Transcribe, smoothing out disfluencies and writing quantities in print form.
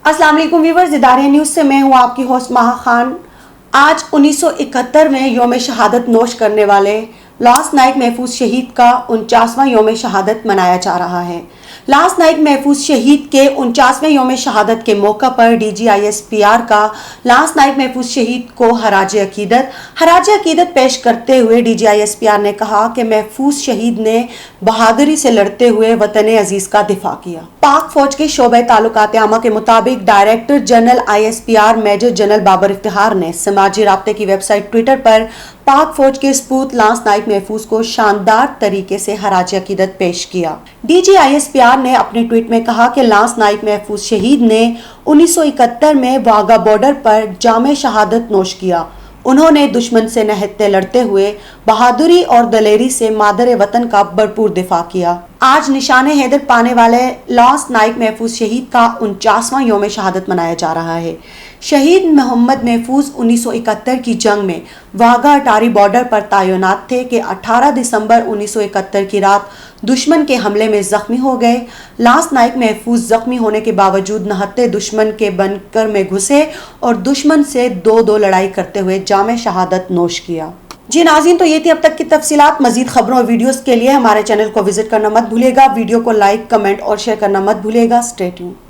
अस्सलाम वालेकुम व्यूवर्स, इदारे न्यूज़ से मैं हूँ आपकी होस्ट माहा खान। आज 1971 में योम शहादत नोश करने वाले लांस नाइक महफूज शहीद का 49वां योम शहादत मनाया जा रहा है। लांस नाइक महफूज शहीद के 49वें योम शहादत के मौका पर DGISPR का लांस नाइक महफूज शहीद को हराज अकीदत पेश करते हुए DGISPR ने कहा कि महफूज शहीद ने बहादुरी से लड़ते हुए वतन अजीज का दिफा किया। पाक फौज के शोबे ताल्लुकात आमा के मुताबिक director general ISPR major general Babar Iftikhar ने समाजी राब्ते की वेबसाइट ट्विटर पर पाक फौज के सपूत लांस नाइक महफूज को शानदार तरीके से हराज अकीदत पेश किया। DGISPR ने अपने ट्वीट में कहा कि लांस नाइक महफूज शहीद ने 1971 में वाघा बॉर्डर पर जामे शहादत नोश किया। उन्होंने दुश्मन से निहत्ते लड़ते हुए बहादुरी और दलेरी से मादर वतन का भरपूर दिफा किया। आज निशान हैदर पाने वाले लांस नाइक महफूज शहीद का 49वां योम शहादत मनाया जा रहा है। शहीद मोहम्मद महफूज 1971 की जंग में वाघा अटारी बॉर्डर पर तैनात थे कि 18 दिसंबर 1971 की रात दुश्मन के हमले में जख्मी हो गए। लांस नाइक महफूज जख्मी होने के बावजूद नहत्ते दुश्मन के बनकर में घुसे और दुश्मन से दो लड़ाई करते हुए जामे शहादत नोश किया। जी नाज़रीन, तो ये थी अब तक की तफसीलात। मजीद खबरों और वीडियोस के लिए हमारे चैनल को विजिट करना मत भूलिएगा। वीडियो को लाइक, कमेंट और शेयर करना मत भूलिएगा। Stay tuned.